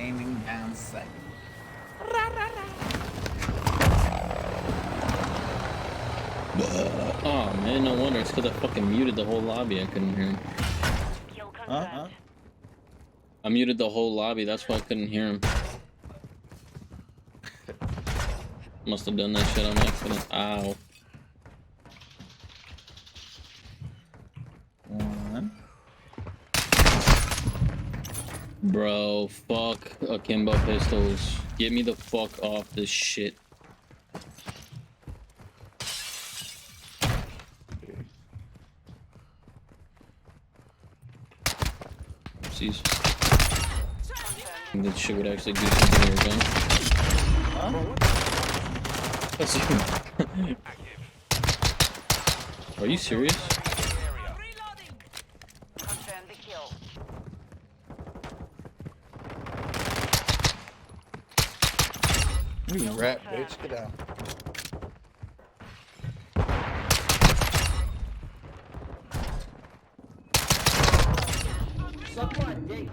raining down sight. Oh man, no wonder. It's because I fucking muted the whole lobby. I couldn't hear him. I muted the whole lobby. That's why I couldn't hear him. Must have done that shit on accident. Ow. One. Bro, fuck akimbo pistols. Get me the fuck off this shit. Oopsies. I think that shit would actually do something to your gun. That's you. Are you serious? You rat bitch, get out. Suck my dick.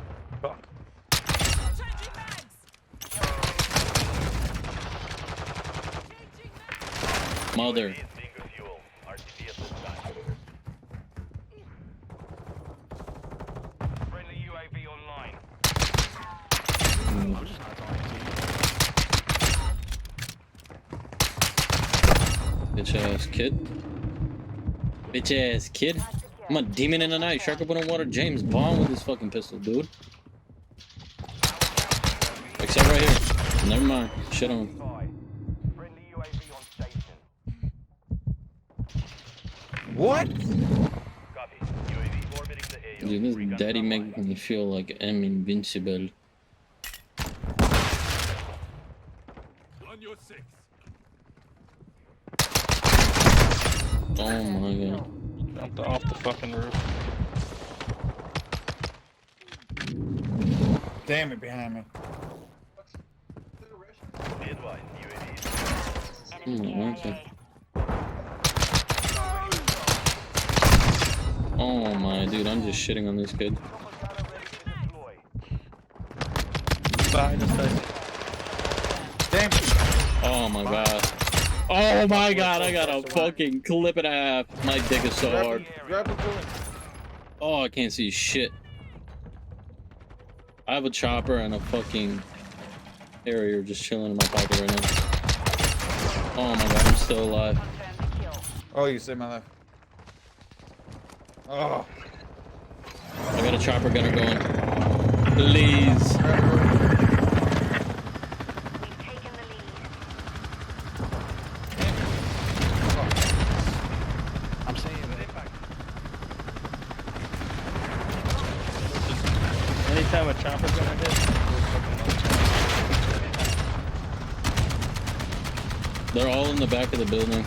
Mother. Friendly UAV online. Bitch ass kid. Bitch ass kid. I'm a demon in the night. Shark up on water. James Bond with his fucking pistol, dude. Except right here. Never mind. Shit on. Friendly UAV on station. What? Copy. UAV orbiting the AO. Dude, this daddy makes me feel like I'm invincible. On your six. Oh my god. Jumped off the fucking roof. Damn it behind me. Be advised, UAV. Okay. Oh my dude, I'm just shitting on this kid. Behind us, guys. Damn it. Oh my god. Oh my god, I got a fucking clip and a half. My dick is so hard. Grab the bullet. Oh, I can't see shit. I have a chopper and a fucking Harrier just chilling in my pocket right now. Oh my god, I'm still alive. Oh, you saved my life. Oh. I got a chopper gunner going. Please. I'm saying it. Anytime a chopper's gonna hit, They're all in the back of the building.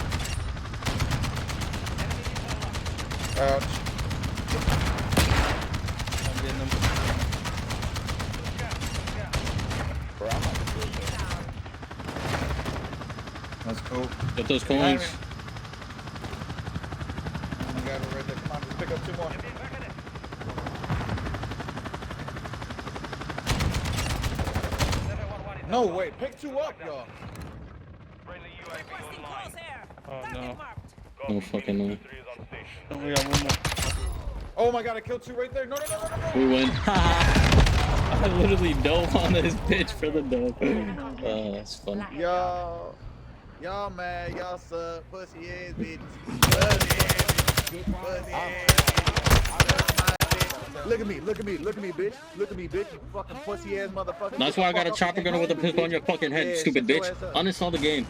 Ouch. I'm getting them. Bro, I'm not good. That's cool. Get those Behind coins. me. Oh my god, we're right there. Come on, just pick up 2 more. No, wait, pick 2 up, y'all. Friendly UAV online. Oh no. No fucking way. Oh, we got one more. Oh my god, I killed 2 right there. No, no, no, no, no, no. We win. I literally dove on this bitch for the dub. That's fun. Y'all mad, y'all suck, pussy ass bitch. Pussy ass. Look at me, look at me, look at me, bitch. Look at me, bitch. You fucking pussy ass motherfucker. That's why I got a chopper gunner with a pistol on your fucking head, Yeah, stupid shut your bitch. ass up. Uninstall the game.